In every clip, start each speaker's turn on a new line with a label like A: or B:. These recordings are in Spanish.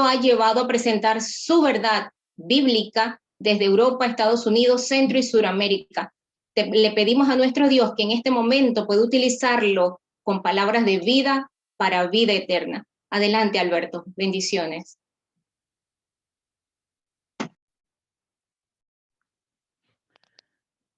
A: ha llevado a presentar su verdad bíblica desde Europa, Estados Unidos, Centro y Suramérica. Le pedimos a nuestro Dios que en este momento pueda utilizarlo con palabras de vida para vida eterna. Adelante, Alberto. Bendiciones.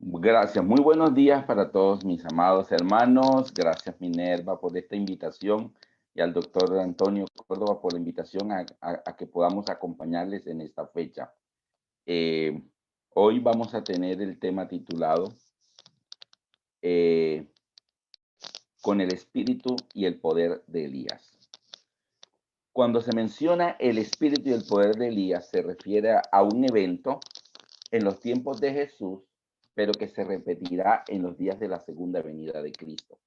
B: Gracias. Muy buenos días para todos mis amados hermanos. Gracias, Minerva, por esta invitación y al doctor Antonio Córdoba por la invitación a que podamos acompañarles en esta fecha. Hoy vamos a tener el tema titulado Con el espíritu y el poder de Elías. Cuando se menciona el espíritu y el poder de Elías, se refiere a un evento en los tiempos de Jesús, pero que se repetirá en los días de la segunda venida de Cristo.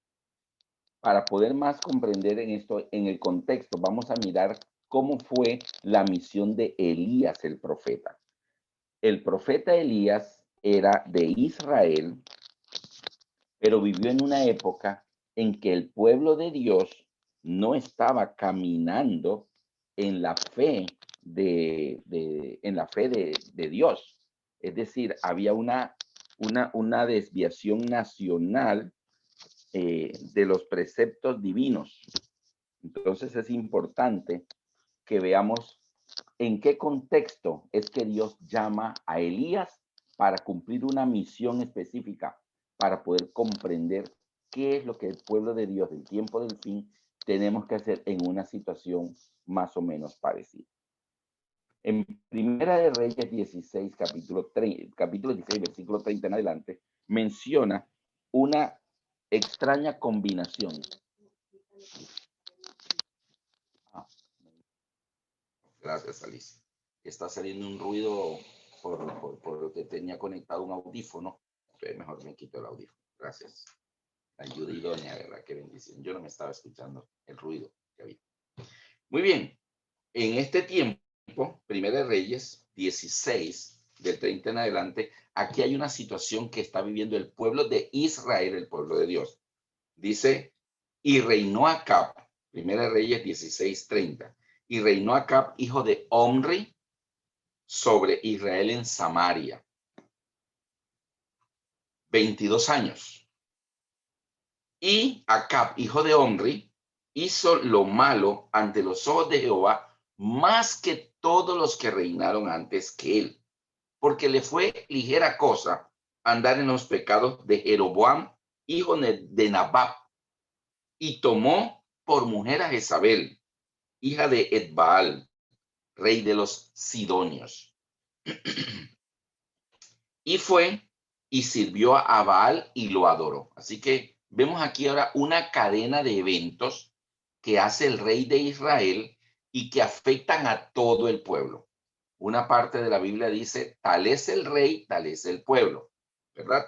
B: Para poder más comprender en esto, en el contexto, vamos a mirar cómo fue la misión de Elías el profeta. El profeta Elías era de Israel, pero vivió en una época en que el pueblo de Dios no estaba caminando en la fe de Dios. Es decir, había una desviación nacional de los preceptos divinos. Entonces es importante que veamos en qué contexto es que Dios llama a Elías para cumplir una misión específica, para poder comprender qué es lo que el pueblo de Dios del tiempo del fin tenemos que hacer en una situación más o menos parecida. En Primera de Reyes 16, capítulo 16, versículo 30 en adelante, menciona una extraña combinación. Gracias, Alicia. Está saliendo un ruido por lo que tenía conectado un audífono. Entonces mejor me quito el audífono. Gracias. Ayuda idónea, ¿verdad? Qué bendición. Yo no me estaba escuchando el ruido que había. Muy bien. En este tiempo, Primera de Reyes 16, del 30 en adelante, aquí hay una situación que está viviendo el pueblo de Israel, el pueblo de Dios. Dice, y reinó Acab, Primera de Reyes 16, 30. Y reinó Acab, hijo de Omri, sobre Israel en Samaria. 22 años. Y Acab, hijo de Omri, hizo lo malo ante los ojos de Jehová, más que todos los que reinaron antes que él. Porque le fue ligera cosa andar en los pecados de Jeroboam, hijo de Nabat. Y tomó por mujer a Jezabel, hija de Etbaal, rey de los Sidonios. Y fue y sirvió a Baal y lo adoró. Así que vemos aquí ahora una cadena de eventos que hace el rey de Israel y que afectan a todo el pueblo. Una parte de la Biblia dice, tal es el rey, tal es el pueblo, ¿verdad?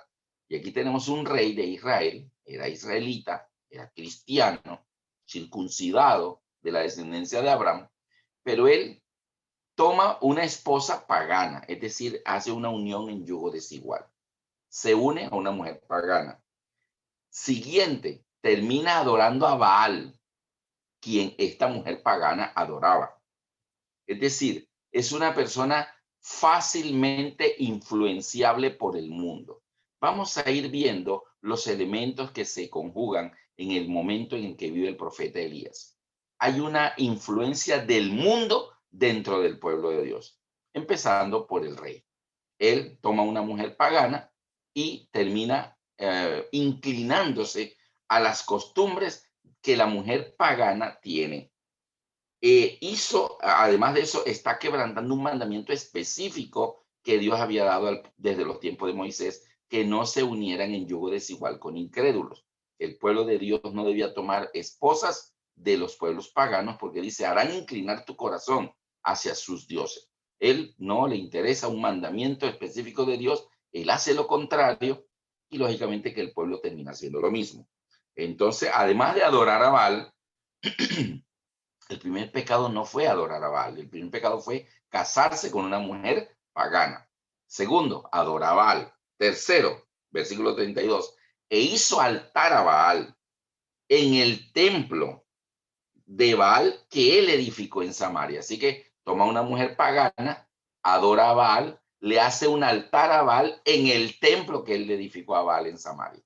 B: Y aquí tenemos un rey de Israel, era israelita, era cristiano, circuncidado de la descendencia de Abraham, pero él toma una esposa pagana, es decir, hace una unión en yugo desigual. Se une a una mujer pagana. Siguiente, termina adorando a Baal, quien esta mujer pagana adoraba. Es decir, es una persona fácilmente influenciable por el mundo. Vamos a ir viendo los elementos que se conjugan en el momento en el que vive el profeta Elías. Hay una influencia del mundo dentro del pueblo de Dios, empezando por el rey. Él toma una mujer pagana y termina inclinándose a las costumbres que la mujer pagana tiene. Además de eso, está quebrantando un mandamiento específico que Dios había dado desde los tiempos de Moisés, que no se unieran en yugo desigual con incrédulos. El pueblo de Dios no debía tomar esposas de los pueblos paganos, porque dice, harán inclinar tu corazón hacia sus dioses. Él no le interesa un mandamiento específico de Dios, él hace lo contrario y lógicamente que el pueblo termina haciendo lo mismo. Entonces, además de adorar a Baal, el primer pecado no fue adorar a Baal, el primer pecado fue casarse con una mujer pagana. Segundo, adorar a Baal. Tercero, versículo 32, e hizo altar a Baal en el templo de Baal que él edificó en Samaria. Así que toma una mujer pagana, adora a Baal, le hace un altar a Baal en el templo que él le edificó a Baal en Samaria.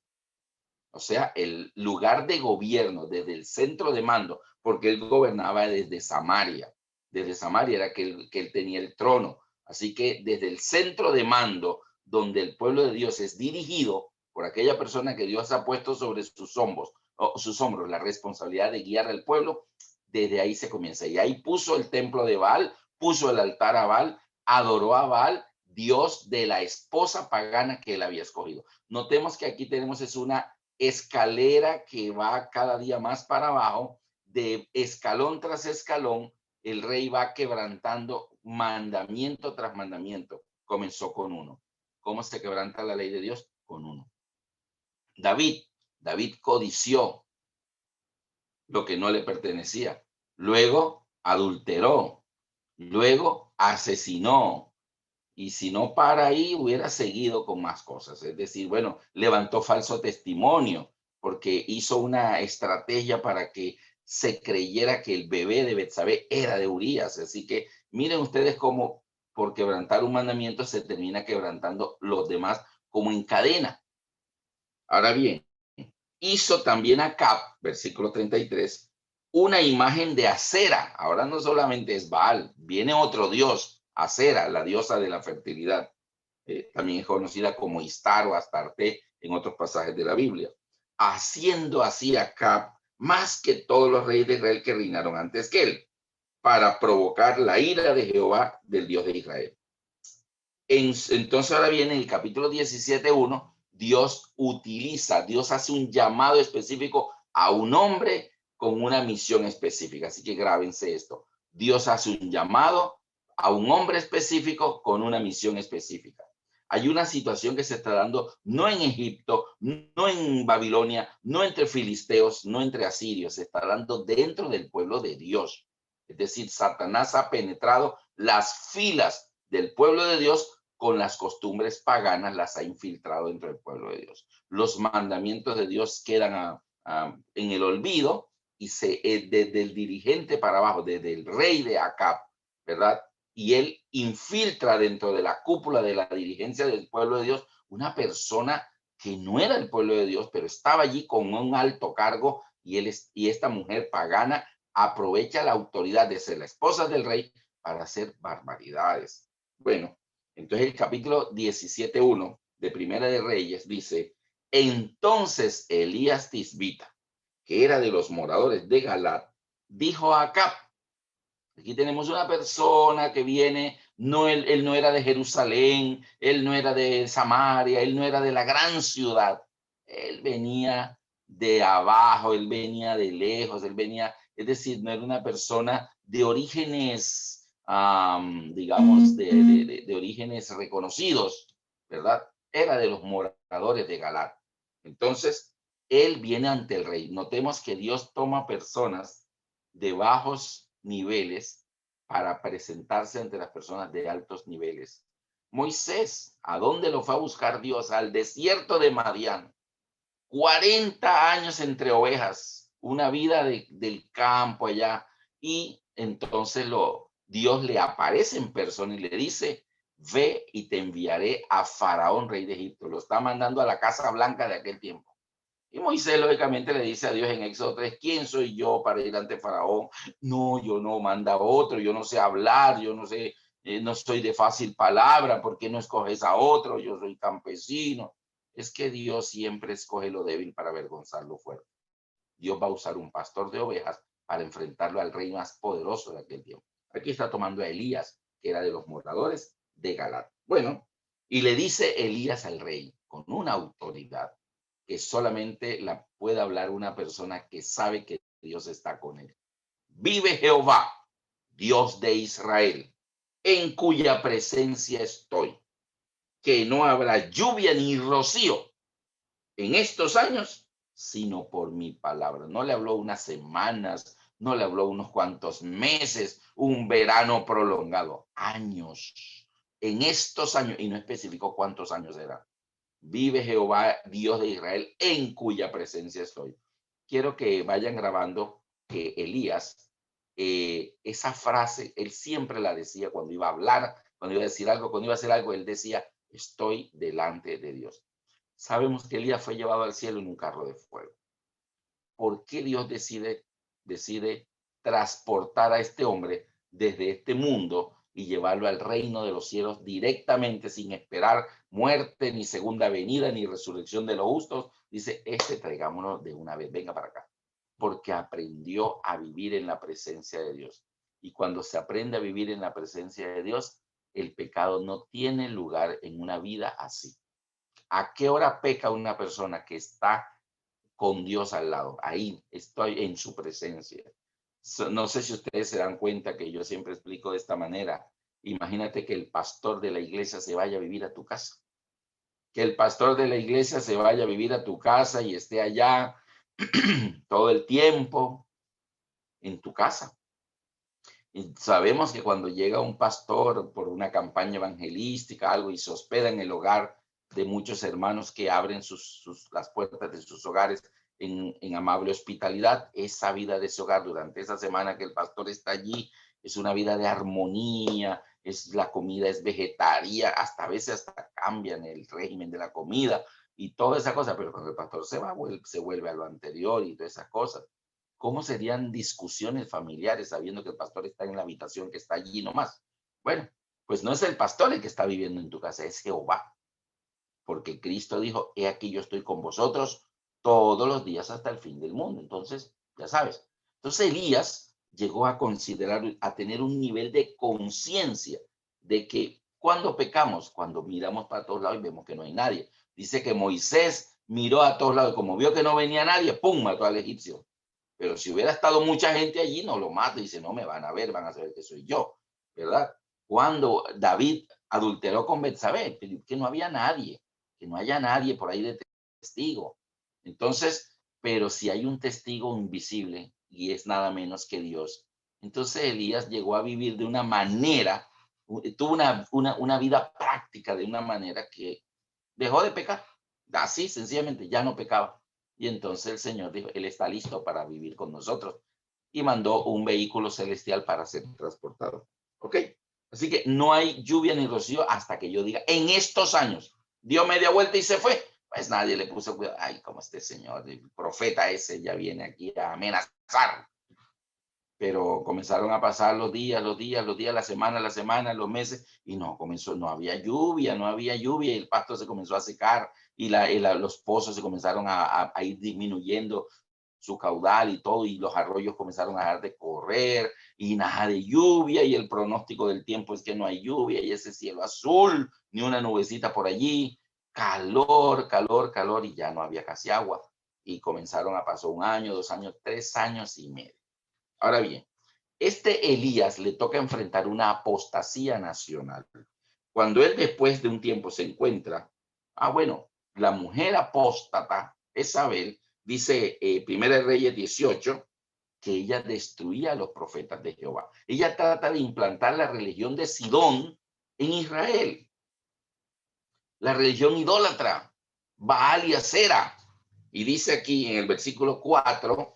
B: O sea, el lugar de gobierno desde el centro de mando, porque él gobernaba desde Samaria. Desde Samaria era que él tenía el trono. Así que desde el centro de mando, donde el pueblo de Dios es dirigido por aquella persona que Dios ha puesto sobre sus hombros la responsabilidad de guiar al pueblo, desde ahí se comienza. Y ahí puso el templo de Baal, puso el altar a Baal, adoró a Baal, Dios de la esposa pagana que él había escogido. Notemos que aquí tenemos es una escalera que va cada día más para abajo, de escalón tras escalón, el rey va quebrantando mandamiento tras mandamiento. Comenzó con uno. ¿Cómo se quebranta la ley de Dios? Con uno. David codició lo que no le pertenecía. Luego adulteró. Luego asesinó. Y si no para ahí, hubiera seguido con más cosas. Es decir, bueno, levantó falso testimonio porque hizo una estrategia para que se creyera que el bebé de Betsabé era de Urías. Así que miren ustedes cómo por quebrantar un mandamiento se termina quebrantando los demás como en cadena. Ahora bien, hizo también Acab, versículo 33, una imagen de Acera. Ahora no solamente es Baal, viene otro dios, Acera, la diosa de la fertilidad. También es conocida como Istar o Astarte en otros pasajes de la Biblia. Haciendo así Acab más que todos los reyes de Israel que reinaron antes que él, para provocar la ira de Jehová, del Dios de Israel. Entonces ahora viene en el capítulo 17:1, Dios hace un llamado específico a un hombre con una misión específica. Así que grábense esto. Dios hace un llamado a un hombre específico con una misión específica. Hay una situación que se está dando no en Egipto, no en Babilonia, no entre filisteos, no entre asirios, se está dando dentro del pueblo de Dios. Es decir, Satanás ha penetrado las filas del pueblo de Dios con las costumbres paganas, las ha infiltrado dentro del pueblo de Dios. Los mandamientos de Dios quedan en el olvido y desde el dirigente para abajo, desde el rey de Acab, ¿verdad? Y él infiltra dentro de la cúpula de la dirigencia del pueblo de Dios una persona que no era el pueblo de Dios, pero estaba allí con un alto cargo y esta mujer pagana aprovecha la autoridad de ser la esposa del rey para hacer barbaridades. Bueno, entonces el capítulo 17:1 de Primera de Reyes dice, entonces Elías Tisbita, que era de los moradores de Galat, dijo a Acab, aquí tenemos una persona que viene, él no era de Jerusalén, él no era de Samaria, él no era de la gran ciudad, él venía de abajo, él venía de lejos, es decir, no era una persona de orígenes, digamos, de orígenes reconocidos, ¿verdad? Era de los moradores de Galat. Entonces, él viene ante el rey. Notemos que Dios toma personas de bajos niveles para presentarse ante las personas de altos niveles. Moisés, ¿a dónde lo fue a buscar Dios? Al desierto de Madián. 40 años entre ovejas, una vida del campo allá. Y entonces Dios le aparece en persona y le dice, ve y te enviaré a Faraón, rey de Egipto. Lo está mandando a la Casa Blanca de aquel tiempo. Y Moisés lógicamente le dice a Dios en Éxodo 3, ¿quién soy yo para ir ante Faraón? No, yo no, manda otro, yo no sé hablar, yo no sé, no soy de fácil palabra, ¿por qué no escoges a otro? Yo soy campesino. Es que Dios siempre escoge lo débil para avergonzar lo fuerte. Dios va a usar un pastor de ovejas para enfrentarlo al rey más poderoso de aquel tiempo. Aquí está tomando a Elías, que era de los moradores de Galat. Bueno, y le dice Elías al rey, con una autoridad, que solamente la puede hablar una persona que sabe que Dios está con él. Vive Jehová, Dios de Israel, en cuya presencia estoy, que no habrá lluvia ni rocío en estos años, sino por mi palabra. No le habló unas semanas, no le habló unos cuantos meses, un verano prolongado, años. En estos años, y no especificó cuántos años eran. Vive Jehová, Dios de Israel, en cuya presencia estoy. Quiero que vayan grabando que Elías esa frase, él siempre la decía cuando iba a hablar, cuando iba a decir algo, cuando iba a hacer algo, él decía, estoy delante de Dios. Sabemos que Elías fue llevado al cielo en un carro de fuego. ¿Por qué Dios decide transportar a este hombre desde este mundo y llevarlo al reino de los cielos directamente, sin esperar muerte, ni segunda venida, ni resurrección de los justos? Dice, traigámonos de una vez, venga para acá, porque aprendió a vivir en la presencia de Dios. Y cuando se aprende a vivir en la presencia de Dios, el pecado no tiene lugar en una vida así. ¿A qué hora peca una persona que está con Dios al lado? Ahí estoy en su presencia. No sé si ustedes se dan cuenta que yo siempre explico de esta manera. Imagínate que el pastor de la iglesia se vaya a vivir a tu casa. Que el pastor de la iglesia se vaya a vivir a tu casa y esté allá todo el tiempo en tu casa. Y sabemos que cuando llega un pastor por una campaña evangelística, algo, y se hospeda en el hogar de muchos hermanos que abren las puertas de sus hogares en amable hospitalidad, esa vida de ese hogar durante esa semana que el pastor está allí es una vida de armonía, la comida es vegetaria, hasta a veces hasta cambian el régimen de la comida y toda esa cosa, pero cuando el pastor se vuelve a lo anterior y todas esas cosas. ¿Cómo serían discusiones familiares sabiendo que el pastor está en la habitación que está allí nomás? Bueno, pues no es el pastor el que está viviendo en tu casa, es Jehová. Porque Cristo dijo, he aquí yo estoy con vosotros todos los días hasta el fin del mundo. Entonces, ya sabes. Entonces Elías llegó a considerar, a tener un nivel de conciencia de que cuando pecamos, cuando miramos para todos lados y vemos que no hay nadie. Dice que Moisés miró a todos lados, como vio que no venía nadie, ¡pum!, mató al egipcio. Pero si hubiera estado mucha gente allí, no lo mata. Dice, no, me van a ver, van a saber que soy yo, ¿verdad? Cuando David adulteró con Betsabé, que no había nadie, que no haya nadie por ahí de testigo. Entonces, pero si hay un testigo invisible y es nada menos que Dios, entonces Elías llegó a vivir de una manera, tuvo una vida práctica de una manera que dejó de pecar. Así, sencillamente, ya no pecaba. Y entonces el Señor dijo, Él está listo para vivir con nosotros. Y mandó un vehículo celestial para ser transportado. ¿Ok? Así que no hay lluvia ni rocío hasta que yo diga, en estos años, dio media vuelta y se fue. Pues nadie le puso cuidado. Ay, como este señor, el profeta ese ya viene aquí a amenazar. Pero comenzaron a pasar los días, la semana, los meses, y no había lluvia, y el pasto se comenzó a secar, y los pozos se comenzaron a ir disminuyendo su caudal y todo, y los arroyos comenzaron a dejar de correr, y nada de lluvia, y el pronóstico del tiempo es que no hay lluvia, y ese cielo azul, ni una nubecita por allí, calor, calor, calor, y ya no había casi agua, y comenzaron a pasar 1 año, 2 años, 3 años y medio. Ahora bien, Elías le toca enfrentar una apostasía nacional. Cuando él después de un tiempo se encuentra, bueno, la mujer apóstata, Jezabel, dice Primera de Reyes 18, que ella destruía a los profetas de Jehová. Ella trata de implantar la religión de Sidón en Israel, la religión idólatra, Baal y Acera. Y dice aquí en el versículo 4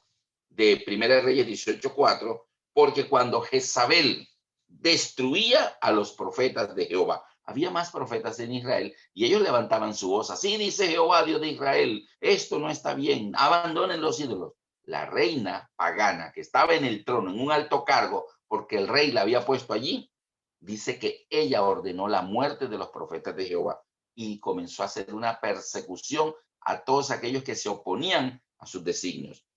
B: de Primera de Reyes 18:4, porque cuando Jezabel destruía a los profetas de Jehová, había más profetas en Israel y ellos levantaban su voz, así dice Jehová, Dios de Israel, esto no está bien, abandonen los ídolos. La reina pagana que estaba en el trono, en un alto cargo, porque el rey la había puesto allí, dice que ella ordenó la muerte de los profetas de Jehová y comenzó a hacer una persecución a todos aquellos que se oponían a sus designios.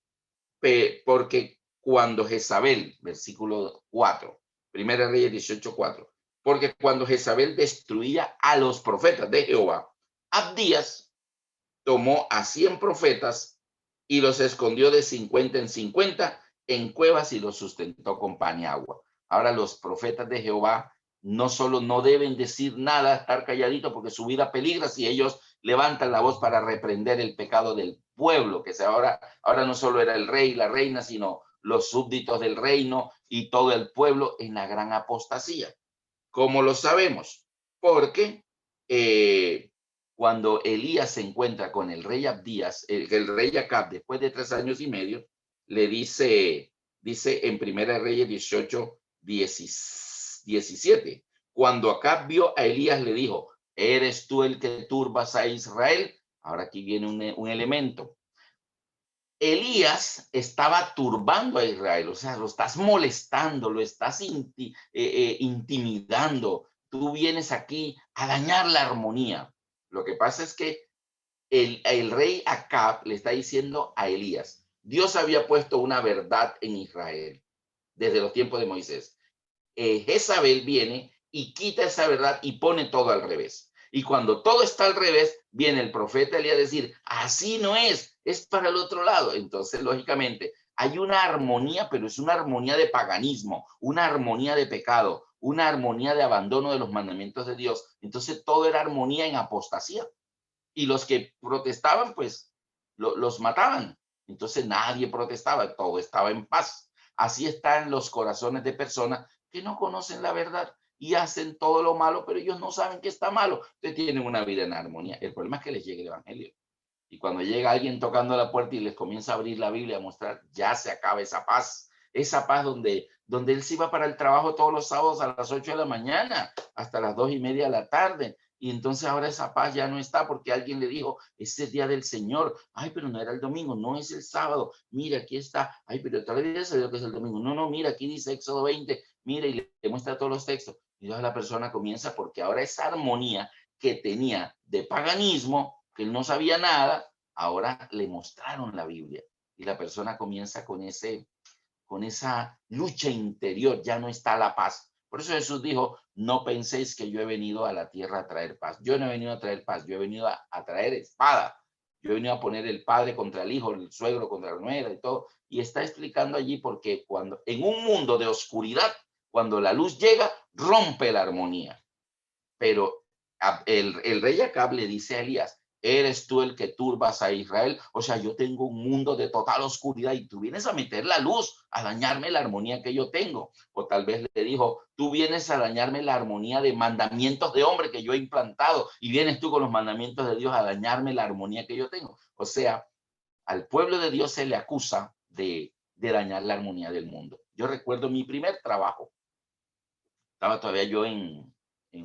B: Porque cuando Jezabel, versículo 4, Primera Reyes 18:4, porque cuando Jezabel destruía a los profetas de Jehová, Abdías tomó a 100 profetas y los escondió de 50 en 50 en cuevas y los sustentó con pan y agua. Ahora los profetas de Jehová no solo no deben decir nada, estar calladitos porque su vida peligra si ellos levantan la voz para reprender el pecado del pueblo, que ahora no solo era el rey y la reina, sino los súbditos del reino y todo el pueblo en la gran apostasía. ¿Cómo lo sabemos? Porque cuando Elías se encuentra con el rey Abdías, el rey Acab, después de 3 años y medio, le dice Dice en Primera de Reyes 18, 17. Cuando Acab vio a Elías, le dijo, ¿eres tú el que turbas a Israel? Ahora aquí viene un elemento. Elías estaba turbando a Israel, o sea, lo estás molestando, lo estás intimidando. Tú vienes aquí a dañar la armonía. Lo que pasa es que el rey Acab le está diciendo a Elías, Dios había puesto una verdad en Israel desde los tiempos de Moisés. Jezabel viene y quita esa verdad y pone todo al revés. Y cuando todo está al revés, viene el profeta Elías a decir, así no es para el otro lado. Entonces, lógicamente, hay una armonía, pero es una armonía de paganismo, una armonía de pecado, una armonía de abandono de los mandamientos de Dios. Entonces, todo era armonía en apostasía. Y los que protestaban, pues, los mataban. Entonces, nadie protestaba, todo estaba en paz. Así están los corazones de personas que no conocen la verdad y hacen todo lo malo, pero ellos no saben que está malo. Entonces tienen una vida en armonía. El problema es que les llegue el evangelio. Y cuando llega alguien tocando la puerta y les comienza a abrir la Biblia, a mostrar, ya se acaba esa paz donde él se iba para el trabajo todos los sábados a las 8 de la mañana, hasta las 2:30 de la tarde. Y entonces ahora esa paz ya no está porque alguien le dijo, es el día del Señor. Ay, pero no era el domingo, no es el sábado. Mira, aquí está. Ay, pero todavía se dio que es el domingo. No, mira, aquí dice Éxodo 20. Mira, y le muestra todos los textos. Y entonces la persona comienza porque ahora esa armonía que tenía de paganismo, que él no sabía nada, ahora le mostraron la Biblia. Y la persona comienza con esa lucha interior, ya no está la paz. Por eso Jesús dijo, no penséis que yo he venido a la tierra a traer paz. Yo no he venido a traer paz, yo he venido a traer espada. Yo he venido a poner el padre contra el hijo, el suegro contra la nuera y todo. Y está explicando allí porque cuando en un mundo de oscuridad, cuando la luz llega, rompe la armonía. Pero el rey Acab le dice a Elías, ¿eres tú el que turbas a Israel? O sea, yo tengo un mundo de total oscuridad y tú vienes a meter la luz, a dañarme la armonía que yo tengo. O tal vez le dijo, tú vienes a dañarme la armonía de mandamientos de hombre que yo he implantado y vienes tú con los mandamientos de Dios a dañarme la armonía que yo tengo. O sea, al pueblo de Dios se le acusa de dañar la armonía del mundo. Yo recuerdo mi primer trabajo. Estaba todavía yo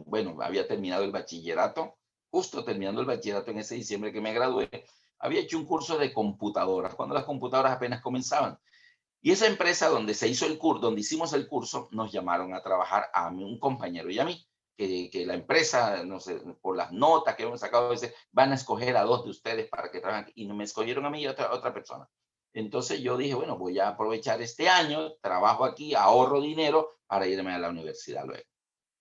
B: bueno, había terminado el bachillerato, justo terminando el bachillerato en ese diciembre que me gradué, había hecho un curso de computadoras, cuando las computadoras apenas comenzaban. Y esa empresa donde se hizo el curso, donde hicimos el curso, nos llamaron a trabajar a mí, un compañero y a mí, que la empresa, no sé, por las notas que hemos sacado, dice, van a escoger a 2 de ustedes para que trabajen, y no me escogieron a mí y a otra persona. Entonces yo dije, bueno, voy a aprovechar este año, trabajo aquí, ahorro dinero para irme a la universidad luego.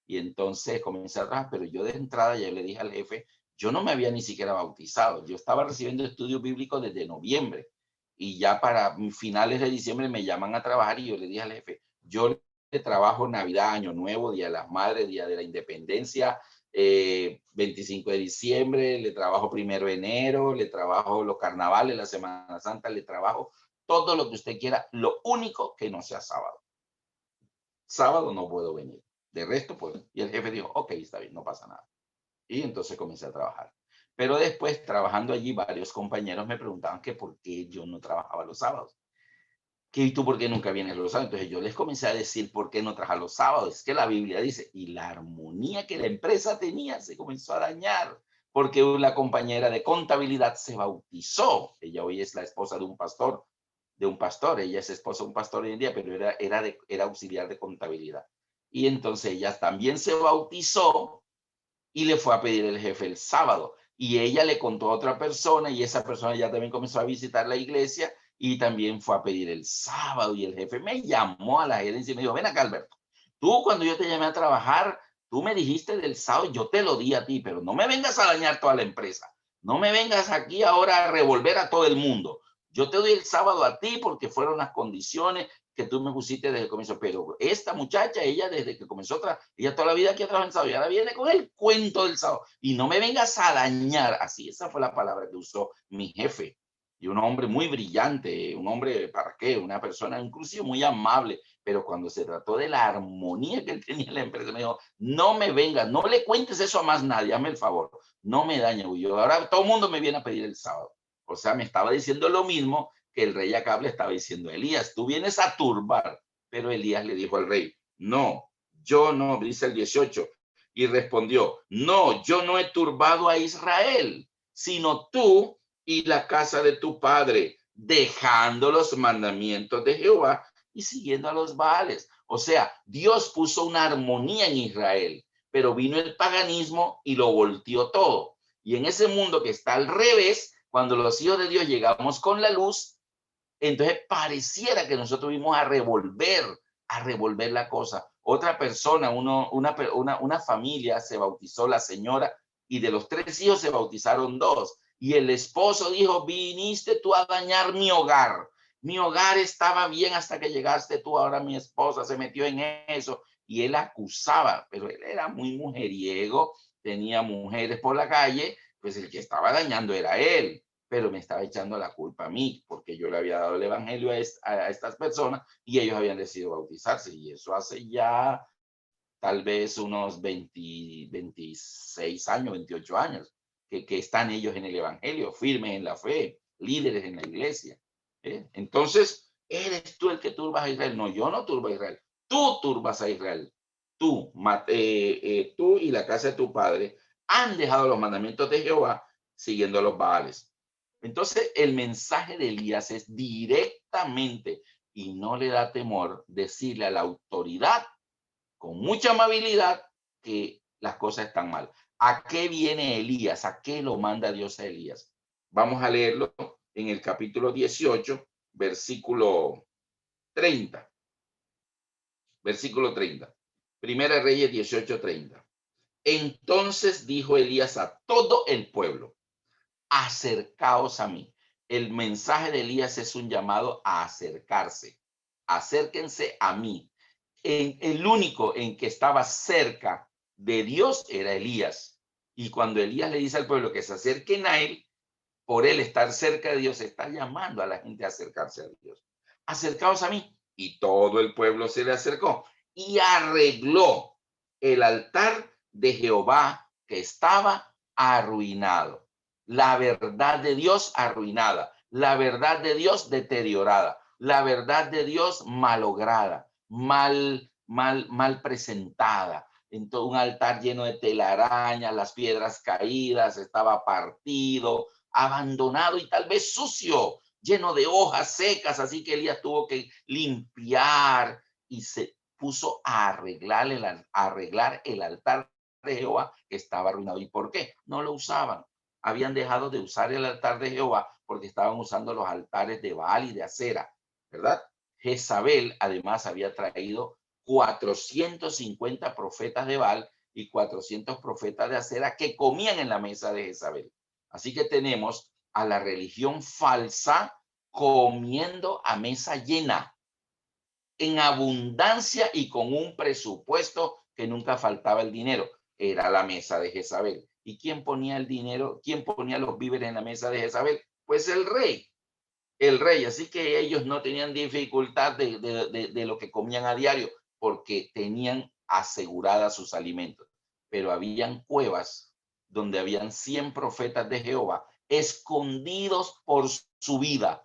B: Y entonces comencé a trabajar, pero yo de entrada ya le dije al jefe, yo no me había ni siquiera bautizado, yo estaba recibiendo estudios bíblicos desde noviembre y ya para finales de diciembre me llaman a trabajar y yo le dije al jefe, yo le trabajo Navidad, Año Nuevo, Día de las Madres, Día de la Independencia, 25 de diciembre, le trabajo 1 de enero, le trabajo los carnavales, la Semana Santa, le trabajo todo lo que usted quiera, lo único que no sea sábado. Sábado no puedo venir. De resto, pues, y el jefe dijo, ok, está bien, no pasa nada. Y entonces comencé a trabajar. Pero después, trabajando allí, varios compañeros me preguntaban que por qué yo no trabajaba los sábados. Que ¿y tú por qué nunca vienes los sábados? Entonces yo les comencé a decir por qué no trabajaba los sábados. Es que la Biblia dice, y la armonía que la empresa tenía se comenzó a dañar, porque una compañera de contabilidad se bautizó. Ella hoy es la esposa de un pastor, ella es esposa de un pastor hoy en día, pero era auxiliar de contabilidad. Y entonces ella también se bautizó y le fue a pedir el jefe el sábado. Y ella le contó a otra persona y esa persona ya también comenzó a visitar la iglesia y también fue a pedir el sábado. Y el jefe me llamó a la gerencia y me dijo, ven acá, Alberto, tú cuando yo te llamé a trabajar, tú me dijiste del sábado, yo te lo di a ti, pero no me vengas a dañar toda la empresa. No me vengas aquí ahora a revolver a todo el mundo. Yo te doy el sábado a ti porque fueron las condiciones que tú me pusiste desde el comienzo, pero esta muchacha, ella desde que comenzó, ella toda la vida aquí ha trabajado en sábado y ahora viene con el cuento del sábado y no me vengas a dañar, así, esa fue la palabra que usó mi jefe, y un hombre muy brillante, un hombre, ¿para qué? Una persona inclusive muy amable, pero cuando se trató de la armonía que él tenía en la empresa, me dijo, no me vengas, no le cuentes eso a más nadie, hazme el favor, no me dañe, yo ahora todo el mundo me viene a pedir el sábado, o sea, me estaba diciendo lo mismo que el rey Acab le estaba diciendo a Elías, tú vienes a turbar. Pero Elías le dijo al rey, no, yo no, dice el 18, y respondió, no, yo no he turbado a Israel, sino tú y la casa de tu padre, dejando los mandamientos de Jehová y siguiendo a los Baales. O sea, Dios puso una armonía en Israel, pero vino el paganismo y lo volteó todo. Y en ese mundo que está al revés, cuando los hijos de Dios llegamos con la luz, entonces pareciera que nosotros vimos a revolver la cosa. Otra persona, una familia se bautizó, la señora, y de los 3 hijos se bautizaron 2. Y el esposo dijo, viniste tú a dañar mi hogar. Mi hogar estaba bien hasta que llegaste tú, ahora mi esposa se metió en eso. Y él acusaba, pero él era muy mujeriego, tenía mujeres por la calle, pues el que estaba dañando era él, pero me estaba echando la culpa a mí, porque yo le había dado el evangelio a estas personas y ellos habían decidido bautizarse. Y eso hace ya tal vez unos 26 años, 28 años, que están ellos en el evangelio, firmes en la fe, líderes en la iglesia. Entonces, ¿eres tú el que turbas a Israel? No, yo no turbo a Israel. Tú turbas a Israel. Tú y la casa de tu padre han dejado los mandamientos de Jehová siguiendo a los Baales. Entonces, el mensaje de Elías es directamente, y no le da temor decirle a la autoridad con mucha amabilidad que las cosas están mal. ¿A qué viene Elías? ¿A qué lo manda Dios a Elías? Vamos a leerlo en el capítulo 18, versículo 30. Versículo 30. Primera Reyes 18:30. Entonces dijo Elías a todo el pueblo, acercaos a mí. El mensaje de Elías es un llamado a acercarse. Acérquense a mí. El único en que estaba cerca de Dios era Elías. Y cuando Elías le dice al pueblo que se acerquen a él, por él estar cerca de Dios, está llamando a la gente a acercarse a Dios. Acercaos a mí. Y todo el pueblo se le acercó y arregló el altar de Jehová que estaba arruinado. La verdad de Dios arruinada, la verdad de Dios deteriorada, la verdad de Dios malograda, mal presentada. En todo un altar lleno de telarañas, las piedras caídas, estaba partido, abandonado y tal vez sucio, lleno de hojas secas, así que Elías tuvo que limpiar y se puso a arreglar el altar de Jehová que estaba arruinado. ¿Y por qué? No lo usaban. Habían dejado de usar el altar de Jehová porque estaban usando los altares de Baal y de Acera, ¿verdad? Jezabel además había traído 450 profetas de Baal y 400 profetas de Acera que comían en la mesa de Jezabel. Así que tenemos a la religión falsa comiendo a mesa llena, en abundancia y con un presupuesto que nunca faltaba el dinero. Era la mesa de Jezabel. ¿Y quién ponía el dinero? ¿Quién ponía los víveres en la mesa de Jezabel? Pues el rey. El rey. Así que ellos no tenían dificultad de lo que comían a diario porque tenían aseguradas sus alimentos. Pero habían cuevas donde habían 100 profetas de Jehová escondidos por su vida,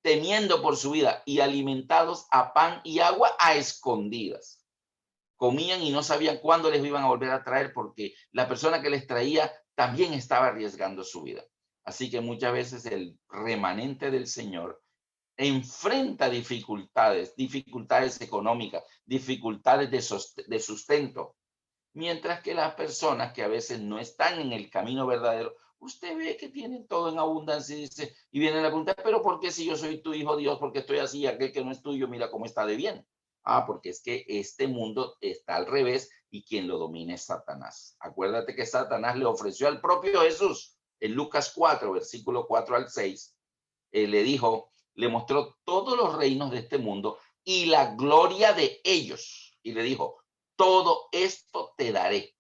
B: temiendo por su vida y alimentados a pan y agua a escondidas. Comían y no sabían cuándo les iban a volver a traer porque la persona que les traía también estaba arriesgando su vida. Así que muchas veces el remanente del Señor enfrenta dificultades económicas, dificultades de sustento, mientras que las personas que a veces no están en el camino verdadero, usted ve que tienen todo en abundancia y dice, y viene la pregunta, pero ¿por qué si yo soy tu hijo Dios, por qué estoy así, aquel que no es tuyo, mira cómo está de bien? Porque es que este mundo está al revés y quien lo domina es Satanás. Acuérdate que Satanás le ofreció al propio Jesús en Lucas 4, versículo 4 al 6, le dijo, le mostró todos los reinos de este mundo y la gloria de ellos. Y le dijo, todo esto te daré.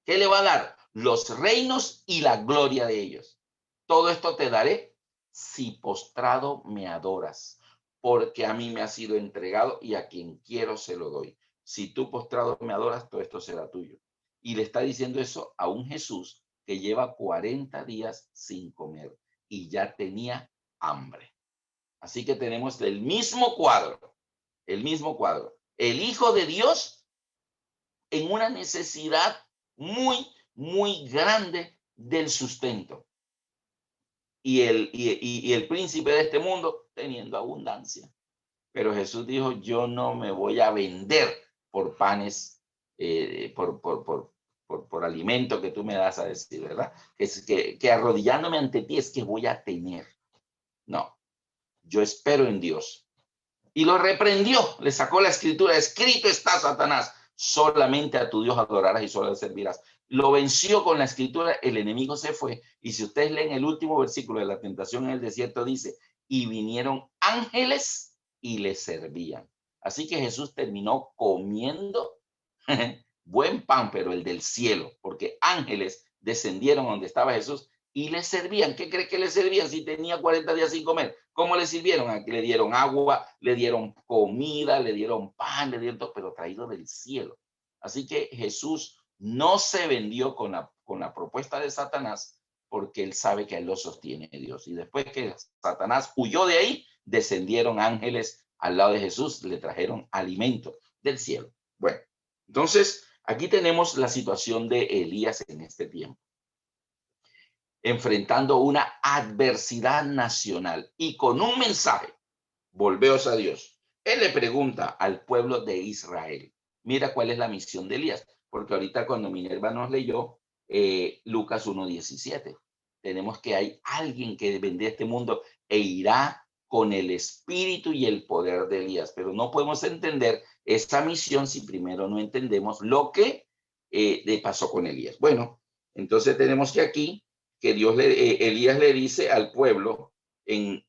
B: ¿Qué le va a dar? Los reinos y la gloria de ellos. Todo esto te daré si postrado me adoras, porque a mí me ha sido entregado y a quien quiero se lo doy. Si tú postrado me adoras, todo esto será tuyo. Y le está diciendo eso a un Jesús que lleva 40 días sin comer y ya tenía hambre. Así que tenemos el mismo cuadro, el mismo cuadro. El Hijo de Dios en una necesidad muy, muy grande del sustento. Y el príncipe de este mundo teniendo abundancia. Pero Jesús dijo, yo no me voy a vender por panes, por alimento que tú me das a decir, ¿verdad? Que arrodillándome ante ti es que voy a tener. No, yo espero en Dios. Y lo reprendió, le sacó la escritura, escrito está, Satanás, solamente a tu Dios adorarás y solo le servirás. Lo venció con la escritura, el enemigo se fue. Y si ustedes leen el último versículo de la tentación en el desierto, dice, y vinieron ángeles y le servían. Así que Jesús terminó comiendo buen pan, pero el del cielo, porque ángeles descendieron donde estaba Jesús y le servían. ¿Qué cree que le servían si tenía 40 días sin comer? ¿Cómo le sirvieron? Aquí le dieron agua, le dieron comida, le dieron pan, le dieron todo, pero traído del cielo. Así que Jesús no se vendió con la propuesta de Satanás, porque él sabe que a él lo sostiene Dios. Y después que Satanás huyó de ahí, descendieron ángeles al lado de Jesús, le trajeron alimento del cielo. Bueno, entonces aquí tenemos la situación de Elías en este tiempo, enfrentando una adversidad nacional y con un mensaje, volveos a Dios. Él le pregunta al pueblo de Israel, mira cuál es la misión de Elías, porque ahorita cuando Minerva nos leyó Lucas 1:17, tenemos que hay alguien que vendrá a este mundo e irá con el espíritu y el poder de Elías, pero no podemos entender esta misión si primero no entendemos lo que le pasó con Elías. Bueno, entonces tenemos que aquí que Elías le dice al pueblo en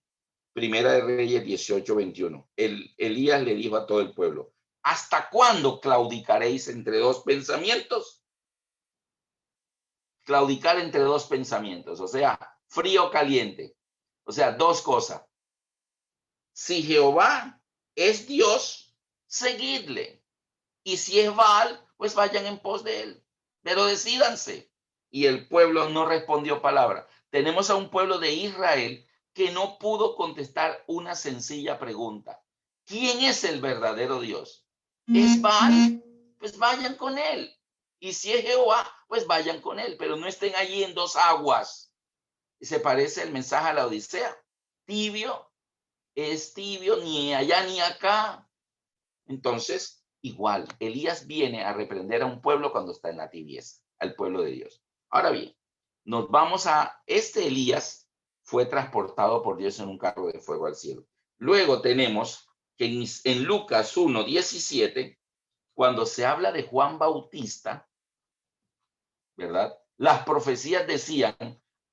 B: Primera de Reyes 18:21. Elías le dijo a todo el pueblo, ¿hasta cuándo claudicaréis entre dos pensamientos? Claudicar entre dos pensamientos, o sea, frío o caliente. O sea, dos cosas. Si Jehová es Dios, seguidle. Y si es Baal, pues vayan en pos de él. Pero decídanse. Y el pueblo no respondió palabra. Tenemos a un pueblo de Israel que no pudo contestar una sencilla pregunta. ¿Quién es el verdadero Dios? ¿Es Baal? Pues vayan con él. Y si es Jehová, pues vayan con él. Pero no estén allí en dos aguas. Se parece el mensaje a la Odisea. Tibio, es tibio, ni allá ni acá. Entonces, igual, Elías viene a reprender a un pueblo cuando está en la tibieza, al pueblo de Dios. Ahora bien, nos vamos a este Elías fue transportado por Dios en un carro de fuego al cielo. Luego tenemos que en Lucas 1:17, cuando se habla de Juan Bautista, ¿verdad? Las profecías decían,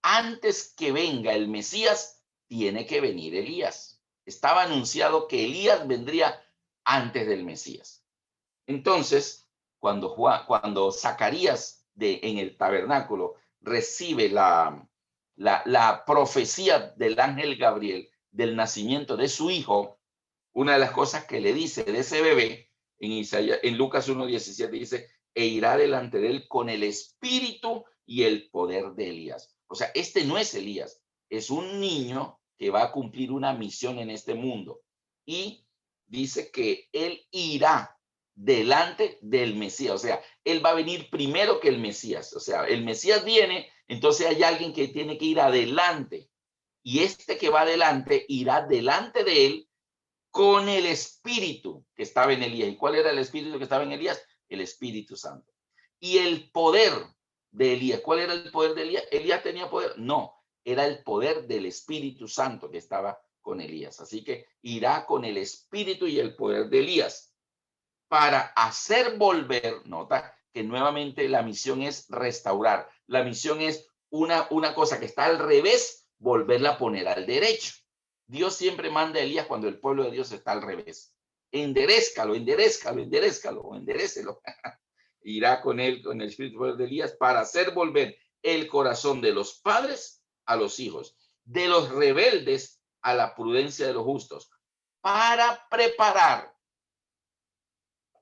B: antes que venga el Mesías, tiene que venir Elías. Estaba anunciado que Elías vendría antes del Mesías. Entonces, cuando Zacarías en el tabernáculo recibe la profecía del ángel Gabriel del nacimiento de su hijo, una de las cosas que le dice de ese bebé en Lucas 1:17 dice, e irá delante de él con el espíritu y el poder de Elías. O sea, este no es Elías, es un niño que va a cumplir una misión en este mundo. Y dice que él irá delante del Mesías, o sea, él va a venir primero que el Mesías, o sea, el Mesías viene, entonces hay alguien que tiene que ir adelante, y este que va adelante irá delante de él con el espíritu que estaba en Elías. ¿Y cuál era el espíritu que estaba en Elías? El Espíritu Santo. Y el poder de Elías, ¿cuál era el poder de Elías? ¿Elías tenía poder? No, era el poder del Espíritu Santo que estaba con Elías. Así que irá con el espíritu y el poder de Elías para hacer volver, nota que nuevamente la misión es restaurar. La misión es una cosa que está al revés, volverla a poner al derecho. Dios siempre manda a Elías cuando el pueblo de Dios está al revés. Enderezcalo, enderezcalo, enderezcalo, enderécelo. Irá con él, con el espíritu de Elías, para hacer volver el corazón de los padres a los hijos, de los rebeldes a la prudencia de los justos, para preparar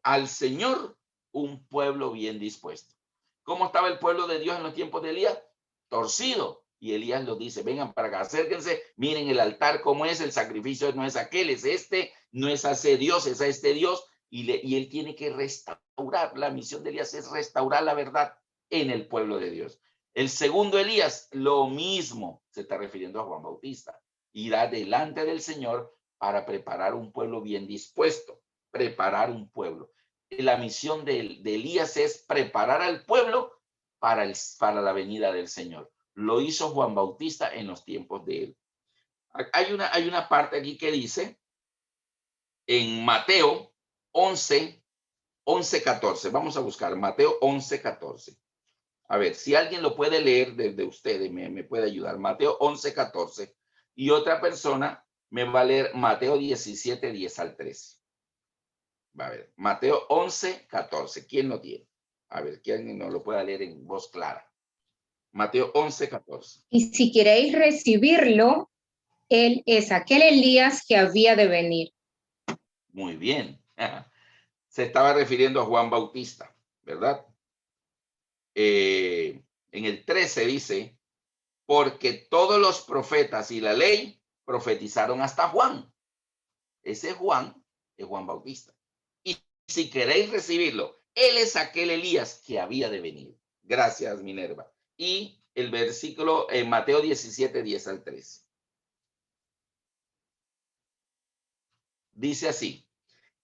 B: al Señor un pueblo bien dispuesto. ¿Cómo estaba el pueblo de Dios en los tiempos de Elías? Torcido, Y Elías los dice, vengan para acá, acérquense, miren el altar cómo es, el sacrificio no es aquel, es este, no es a ese Dios, es a este Dios. Y él tiene que restaurar, la misión de Elías es restaurar la verdad en el pueblo de Dios. El segundo Elías, lo mismo, se está refiriendo a Juan Bautista, irá delante del Señor para preparar un pueblo bien dispuesto, preparar un pueblo. La misión de Elías es preparar al pueblo para la venida del Señor. Lo hizo Juan Bautista en los tiempos de él. Hay una parte aquí que dice en Mateo 11:14. Vamos a buscar Mateo 11:14. A ver, si alguien lo puede leer desde ustedes, me puede ayudar. Mateo 11:14. Y otra persona me va a leer Mateo 17:10 al 13. Va a ver, Mateo 11:14. ¿Quién lo tiene? A ver, ¿quién no lo pueda leer en voz clara? Mateo 11:14.
A: Y si queréis recibirlo, él es aquel Elías que había de venir.
B: Muy bien. Se estaba refiriendo a Juan Bautista, ¿verdad? En el 13 dice, porque todos los profetas y la ley profetizaron hasta Juan. Ese Juan es Juan Bautista. Y si queréis recibirlo, él es aquel Elías que había de venir. Gracias, Minerva. Y el versículo en Mateo 17:10 al 13. Dice así.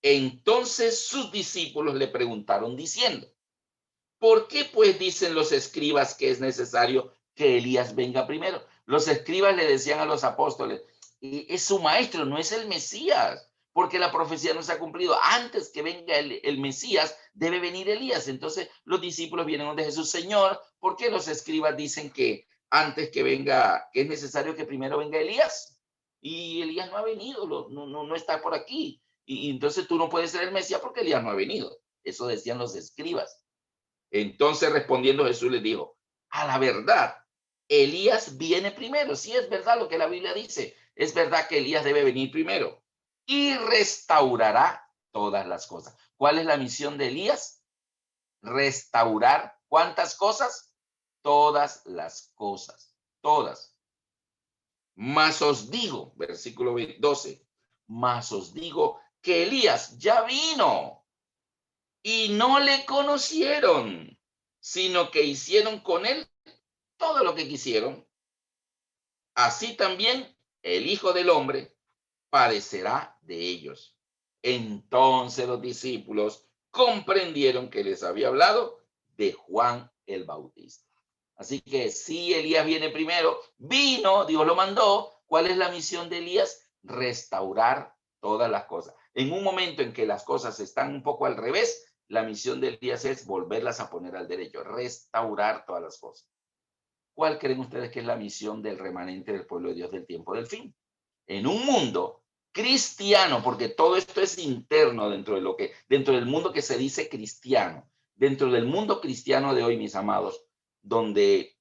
B: Entonces sus discípulos le preguntaron diciendo, ¿por qué pues dicen los escribas que es necesario que Elías venga primero? Los escribas le decían a los apóstoles, es su maestro, no es el Mesías, porque la profecía no se ha cumplido. Antes que venga el Mesías, debe venir Elías. Entonces los discípulos vienen donde Jesús, Señor, ¿por qué los escribas dicen que antes que venga, que es necesario que primero venga Elías? Y Elías no ha venido, no está por aquí. Y entonces tú no puedes ser el Mesías porque Elías no ha venido. Eso decían los escribas. Entonces respondiendo Jesús les dijo, a la verdad, Elías viene primero. Sí, es verdad lo que la Biblia dice. Es verdad que Elías debe venir primero y restaurará todas las cosas. ¿Cuál es la misión de Elías? Restaurar ¿cuántas cosas? Todas las cosas, todas. Mas os digo, versículo 12, mas os digo que Elías ya vino y no le conocieron, sino que hicieron con él todo lo que quisieron. Así también el Hijo del Hombre padecerá de ellos. Entonces los discípulos comprendieron que les había hablado de Juan el Bautista. Así que si Elías viene primero, vino, Dios lo mandó. ¿Cuál es la misión de Elías? Restaurar todas las cosas. En un momento en que las cosas están un poco al revés, la misión de Elías es volverlas a poner al derecho, restaurar todas las cosas. ¿Cuál creen ustedes que es la misión del remanente del pueblo de Dios del tiempo del fin? En un mundo cristiano, porque todo esto es interno dentro del mundo que se dice cristiano, dentro del mundo cristiano de hoy, mis amados, donde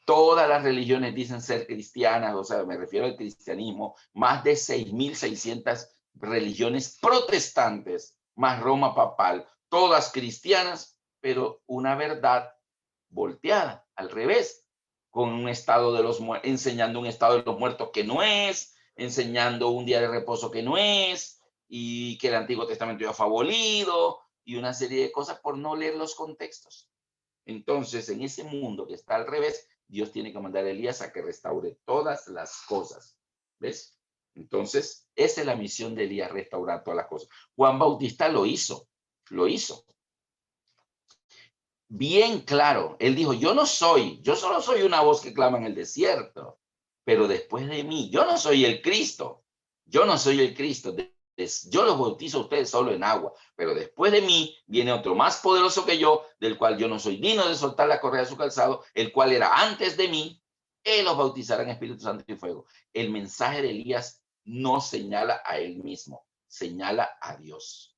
B: todas las religiones dicen ser cristianas, o sea, me refiero al cristianismo, más de 6.600 religiones protestantes, más Roma papal, todas cristianas, pero una verdad volteada, al revés, con un estado de los muertos, enseñando un estado de los muertos que no es, enseñando un día de reposo que no es, y que el Antiguo Testamento ya fue abolido, y una serie de cosas por no leer los contextos. Entonces, en ese mundo que está al revés, Dios tiene que mandar a Elías a que restaure todas las cosas. ¿Ves? Entonces, esa es la misión de Elías, restaurar todas las cosas. Juan Bautista lo hizo. Bien claro, él dijo, yo solo soy una voz que clama en el desierto, pero después de mí, yo no soy el Cristo, yo los bautizo a ustedes solo en agua, pero después de mí viene otro más poderoso que yo, del cual yo no soy digno de soltar la correa de su calzado, el cual era antes de mí, él los bautizará en Espíritu Santo y fuego. El mensaje de Elías no señala a él mismo, señala a Dios.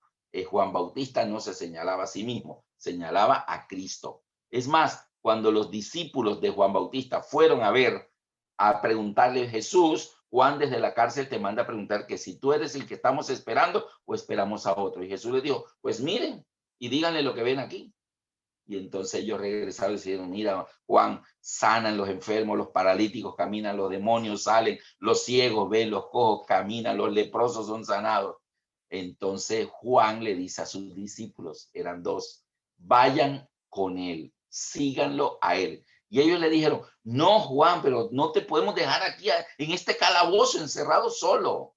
B: Juan Bautista no se señalaba a sí mismo, señalaba a Cristo. Es más, cuando los discípulos de Juan Bautista fueron a preguntarle a Jesús, Juan desde la cárcel te manda a preguntar que si tú eres el que estamos esperando o esperamos a otro. Y Jesús le dijo, pues miren y díganle lo que ven aquí. Y entonces ellos regresaron y dijeron, mira, Juan, sanan los enfermos, los paralíticos caminan, los demonios salen, los ciegos ven, los cojos caminan, los leprosos son sanados. Entonces Juan le dice a sus discípulos, eran dos, vayan con él, síganlo a él. Y ellos le dijeron, no, Juan, pero no te podemos dejar aquí en este calabozo encerrado solo.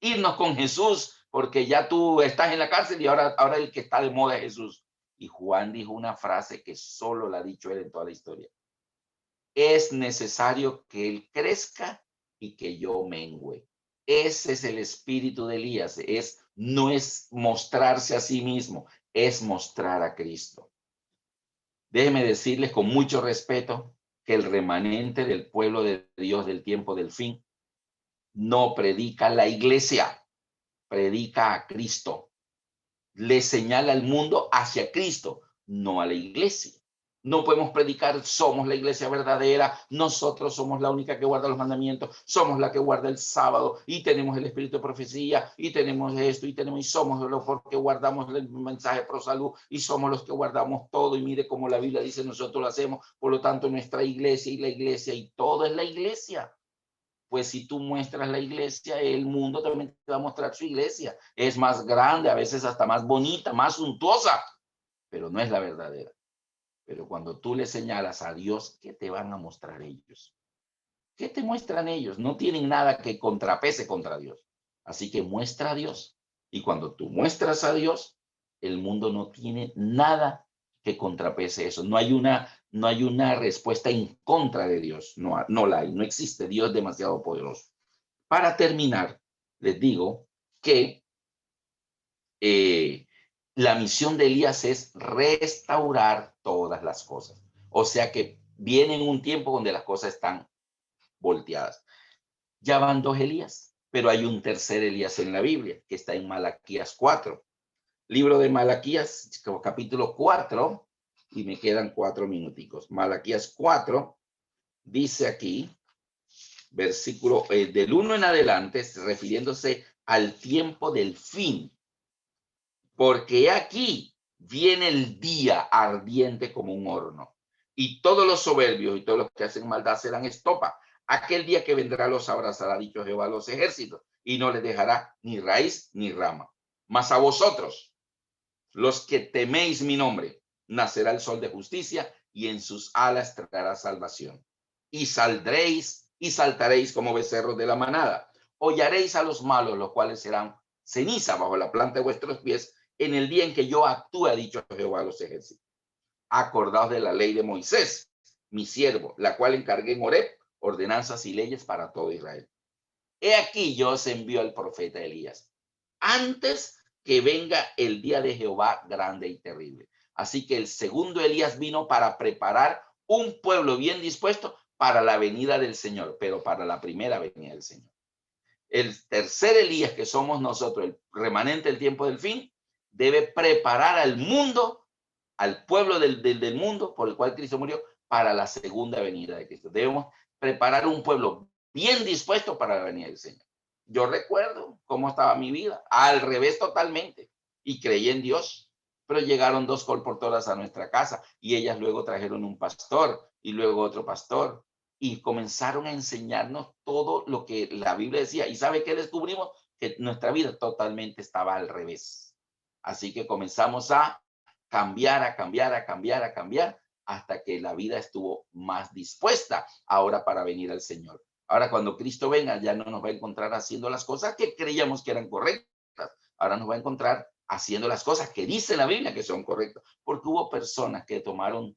B: Irnos con Jesús, porque ya tú estás en la cárcel y ahora el que está de moda es Jesús. Y Juan dijo una frase que solo la ha dicho él en toda la historia. Es necesario que él crezca y que yo mengüe. Ese es el espíritu de Elías. No es mostrarse a sí mismo, es mostrar a Cristo. Déjenme decirles con mucho respeto que el remanente del pueblo de Dios del tiempo del fin no predica la iglesia, predica a Cristo. Le señala al mundo hacia Cristo, no a la iglesia. No podemos predicar, somos la iglesia verdadera, nosotros somos la única que guarda los mandamientos, somos la que guarda el sábado y tenemos el espíritu de profecía y tenemos esto y somos los que guardamos el mensaje pro salud y somos los que guardamos todo y mire cómo la Biblia dice nosotros lo hacemos, por lo tanto nuestra iglesia y la iglesia y todo es la iglesia. Pues si tú muestras la iglesia, el mundo también te va a mostrar su iglesia. Es más grande, a veces hasta más bonita, más suntuosa, pero no es la verdadera. Pero cuando tú le señalas a Dios, ¿qué te van a mostrar ellos? ¿Qué te muestran ellos? No tienen nada que contrapese contra Dios. Así que muestra a Dios. Y cuando tú muestras a Dios, el mundo no tiene nada que contrapese eso. No hay una respuesta en contra de Dios. No la hay. No existe. Dios es demasiado poderoso. Para terminar, les digo que la misión de Elías es restaurar todas las cosas. O sea que viene un tiempo donde las cosas están volteadas. Ya van dos Elías, pero hay un tercer Elías en la Biblia, que está en Malaquías 4. Libro de Malaquías, capítulo 4, y me quedan 4 minuticos. Malaquías 4, dice aquí, versículo del 1 en adelante, refiriéndose al tiempo del fin. Porque aquí viene el día ardiente como un horno, y todos los soberbios y todos los que hacen maldad serán estopa. Aquel día que vendrá los abrazará, dicho Jehová, los ejércitos, y no les dejará ni raíz ni rama. Mas a vosotros, los que teméis mi nombre, nacerá el sol de justicia, y en sus alas traerá salvación. Y saldréis y saltaréis como becerros de la manada. Hollaréis a los malos, los cuales serán ceniza bajo la planta de vuestros pies, en el día en que yo actúe, ha dicho Jehová a los ejércitos. Acordaos de la ley de Moisés, mi siervo, la cual encargué en Horeb, ordenanzas y leyes para todo Israel. He aquí yo os envío al profeta Elías, antes que venga el día de Jehová grande y terrible. Así que el segundo Elías vino para preparar un pueblo bien dispuesto para la venida del Señor, pero para la primera venida del Señor. El tercer Elías, que somos nosotros, el remanente del tiempo del fin, debe preparar al mundo, al pueblo del mundo por el cual Cristo murió, para la segunda venida de Cristo. Debemos preparar un pueblo bien dispuesto para la venida del Señor. Yo recuerdo cómo estaba mi vida, al revés totalmente, y creí en Dios, pero llegaron dos colportoras a nuestra casa y ellas luego trajeron un pastor y luego otro pastor y comenzaron a enseñarnos todo lo que la Biblia decía. ¿Y sabe qué descubrimos? Que nuestra vida totalmente estaba al revés. Así que comenzamos a cambiar, hasta que la vida estuvo más dispuesta ahora para venir al Señor. Ahora cuando Cristo venga ya no nos va a encontrar haciendo las cosas que creíamos que eran correctas. Ahora nos va a encontrar haciendo las cosas que dice la Biblia que son correctas. Porque hubo personas que tomaron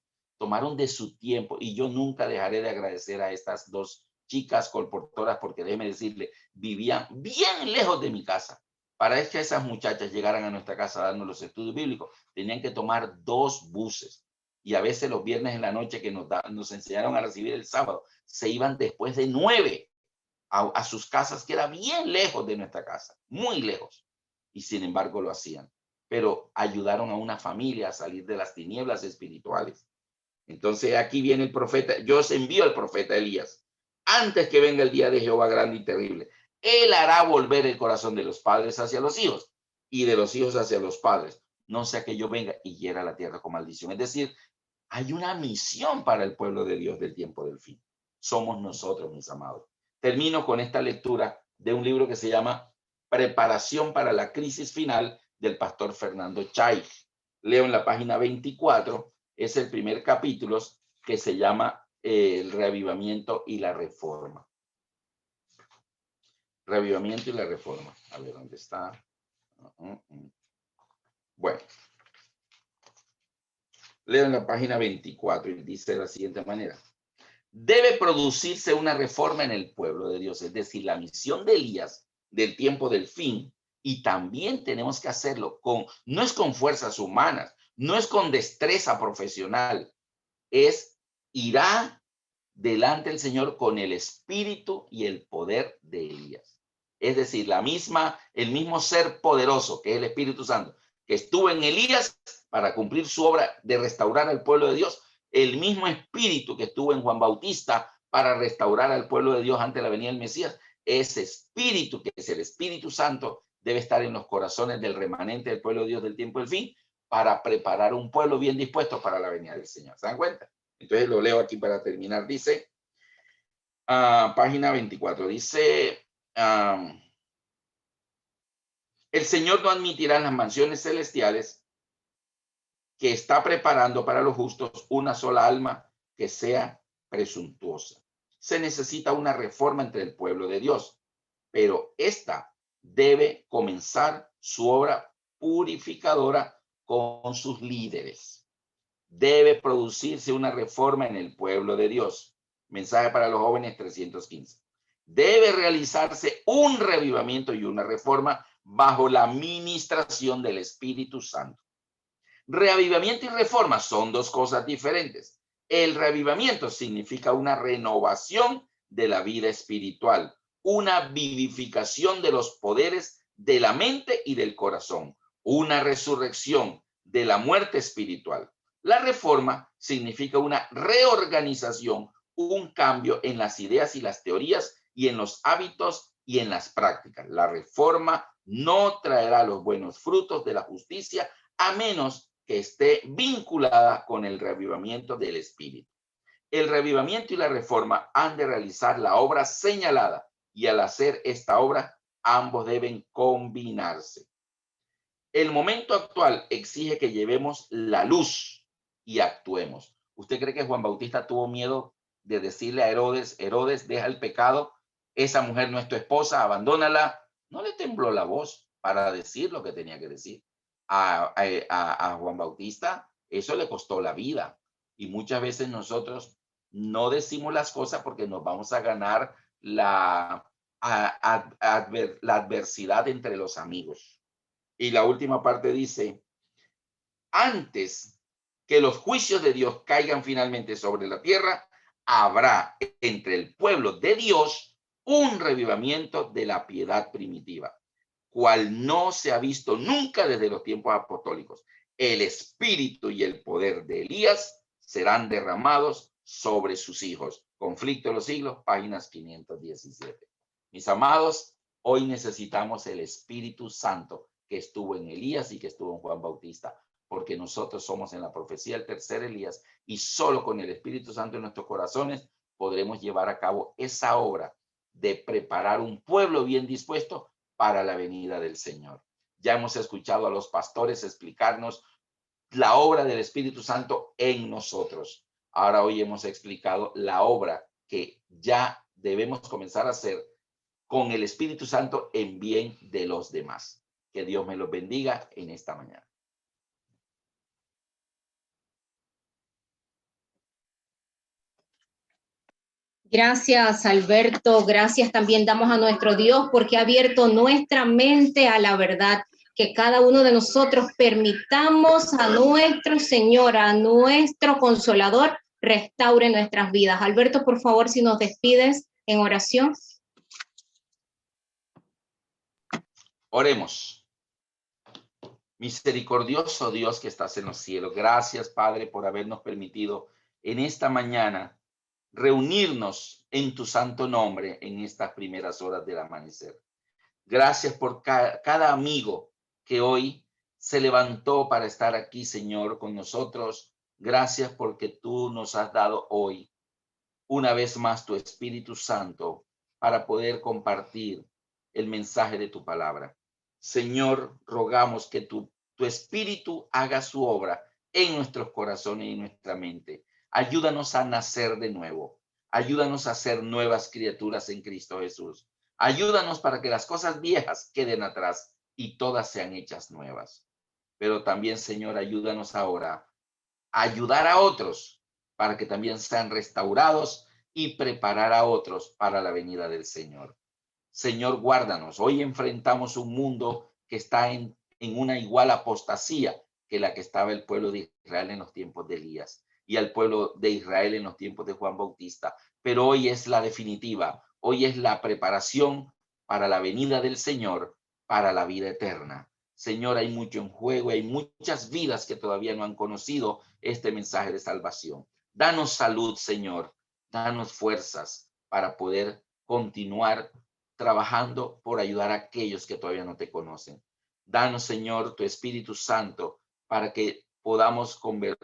B: de su tiempo y yo nunca dejaré de agradecer a estas dos chicas colportoras porque déjeme decirle, vivían bien lejos de mi casa. Para que esas muchachas llegaran a nuestra casa dando los estudios bíblicos, tenían que tomar 2 buses. Y a veces los viernes en la noche que nos enseñaron a recibir el sábado, se iban después de 9 a sus casas, que era bien lejos de nuestra casa, muy lejos. Y sin embargo lo hacían. Pero ayudaron a una familia a salir de las tinieblas espirituales. Entonces aquí viene el profeta. Yo os envío al profeta Elías, antes que venga el día de Jehová grande y terrible. Él hará volver el corazón de los padres hacia los hijos y de los hijos hacia los padres, no sea que yo venga y hiera la tierra con maldición. Es decir, hay una misión para el pueblo de Dios del tiempo del fin. Somos nosotros, mis amados. Termino con esta lectura de un libro que se llama Preparación para la crisis final, del pastor Fernando Chay. Leo en la página 24, es el primer capítulo, que se llama El reavivamiento y la reforma. Reavivamiento y la reforma. A ver, ¿dónde está? Bueno. Leo en la página 24 y dice de la siguiente manera. Debe producirse una reforma en el pueblo de Dios, es decir, la misión de Elías del tiempo del fin, y también tenemos que hacerlo no es con fuerzas humanas, no es con destreza profesional, irá delante del Señor con el espíritu y el poder de Elías. Es decir, el mismo ser poderoso, que es el Espíritu Santo, que estuvo en Elías para cumplir su obra de restaurar al pueblo de Dios, el mismo espíritu que estuvo en Juan Bautista para restaurar al pueblo de Dios ante la venida del Mesías, ese espíritu, que es el Espíritu Santo, debe estar en los corazones del remanente del pueblo de Dios del tiempo del fin, para preparar un pueblo bien dispuesto para la venida del Señor. ¿Se dan cuenta? Entonces lo leo aquí para terminar. Dice, página 24, dice, el Señor no admitirá en las mansiones celestiales que está preparando para los justos una sola alma que sea presuntuosa. Se necesita una reforma entre el pueblo de Dios, pero esta debe comenzar su obra purificadora con sus líderes. Debe producirse una reforma en el pueblo de Dios. Mensaje para los jóvenes 315. Debe realizarse un revivamiento y una reforma bajo la administración del Espíritu Santo. Reavivamiento y reforma son dos cosas diferentes. El reavivamiento significa una renovación de la vida espiritual, una vivificación de los poderes de la mente y del corazón, una resurrección de la muerte espiritual. La reforma significa una reorganización, un cambio en las ideas y las teorías y en los hábitos y en las prácticas. La reforma no traerá los buenos frutos de la justicia a menos que esté vinculada con el reavivamiento del espíritu. El reavivamiento y la reforma han de realizar la obra señalada, y al hacer esta obra, ambos deben combinarse. El momento actual exige que llevemos la luz y actuemos. ¿Usted cree que Juan Bautista tuvo miedo de decirle a Herodes, Herodes, deja el pecado, esa mujer no es tu esposa, abandónala? No le tembló la voz para decir lo que tenía que decir. A Juan Bautista eso le costó la vida, y muchas veces nosotros no decimos las cosas porque nos vamos a ganar la adversidad entre los amigos. Y la última parte dice, antes que los juicios de Dios caigan finalmente sobre la tierra, habrá entre el pueblo de Dios un revivamiento de la piedad primitiva, cual no se ha visto nunca desde los tiempos apostólicos. El espíritu y el poder de Elías serán derramados sobre sus hijos. Conflicto de los siglos, páginas 517. Mis amados, hoy necesitamos el Espíritu Santo que estuvo en Elías y que estuvo en Juan Bautista, porque nosotros somos en la profecía el tercer Elías, y solo con el Espíritu Santo en nuestros corazones podremos llevar a cabo esa obra de preparar un pueblo bien dispuesto para la venida del Señor. Ya hemos escuchado a los pastores explicarnos la obra del Espíritu Santo en nosotros. Ahora hoy hemos explicado la obra que ya debemos comenzar a hacer con el Espíritu Santo en bien de los demás. Que Dios me los bendiga en esta mañana.
A: Gracias, Alberto. Gracias también damos a nuestro Dios porque ha abierto nuestra mente a la verdad. Que cada uno de nosotros permitamos a nuestro Señor, a nuestro Consolador, restaure nuestras vidas. Alberto, por favor, si nos despides en oración.
B: Oremos. Misericordioso Dios que estás en los cielos, gracias, Padre, por habernos permitido en esta mañana reunirnos en tu santo nombre en estas primeras horas del amanecer. Gracias por cada amigo que hoy se levantó para estar aquí, Señor, con nosotros. Gracias porque tú nos has dado hoy una vez más tu Espíritu Santo para poder compartir el mensaje de tu palabra. Señor, rogamos que tu Espíritu haga su obra en nuestros corazones y en nuestra mente. Ayúdanos a nacer de nuevo. Ayúdanos a ser nuevas criaturas en Cristo Jesús. Ayúdanos para que las cosas viejas queden atrás y todas sean hechas nuevas. Pero también, Señor, ayúdanos ahora a ayudar a otros para que también sean restaurados y preparar a otros para la venida del Señor. Señor, guárdanos. Hoy enfrentamos un mundo que está en una igual apostasía que la que estaba el pueblo de Israel en los tiempos de Elías y al pueblo de Israel en los tiempos de Juan Bautista. Pero hoy es la definitiva. Hoy es la preparación para la venida del Señor, para la vida eterna. Señor, hay mucho en juego, hay muchas vidas que todavía no han conocido este mensaje de salvación. Danos salud, Señor. Danos fuerzas para poder continuar trabajando por ayudar a aquellos que todavía no te conocen. Danos, Señor, tu Espíritu Santo para que podamos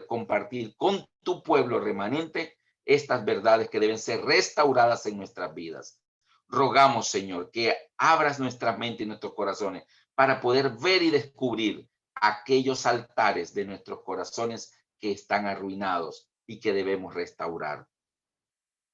B: compartir con tu pueblo remanente estas verdades que deben ser restauradas en nuestras vidas. Rogamos, Señor, que abras nuestra mente y nuestros corazones para poder ver y descubrir aquellos altares de nuestros corazones que están arruinados y que debemos restaurar.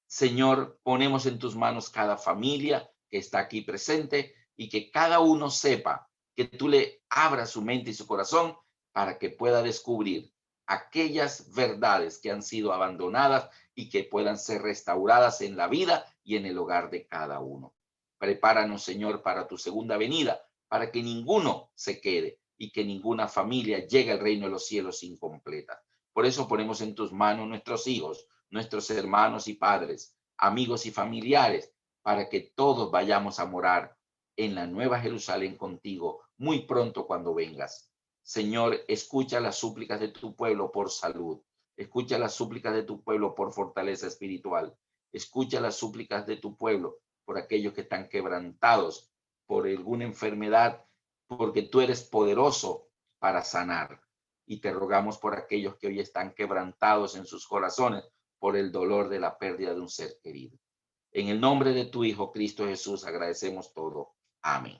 B: Señor, ponemos en tus manos cada familia que está aquí presente y que cada uno sepa que tú le abras su mente y su corazón para que pueda descubrir aquellas verdades que han sido abandonadas y que puedan ser restauradas en la vida y en el hogar de cada uno. Prepáranos, Señor, para tu segunda venida, para que ninguno se quede y que ninguna familia llegue al reino de los cielos incompleta. Por eso ponemos en tus manos nuestros hijos, nuestros hermanos y padres, amigos y familiares, para que todos vayamos a morar en la Nueva Jerusalén contigo muy pronto cuando vengas. Señor, escucha las súplicas de tu pueblo por salud. Escucha las súplicas de tu pueblo por fortaleza espiritual. Escucha las súplicas de tu pueblo por aquellos que están quebrantados por alguna enfermedad, porque tú eres poderoso para sanar. Y te rogamos por aquellos que hoy están quebrantados en sus corazones por el dolor de la pérdida de un ser querido. En el nombre de tu Hijo Cristo Jesús agradecemos todo. Amén.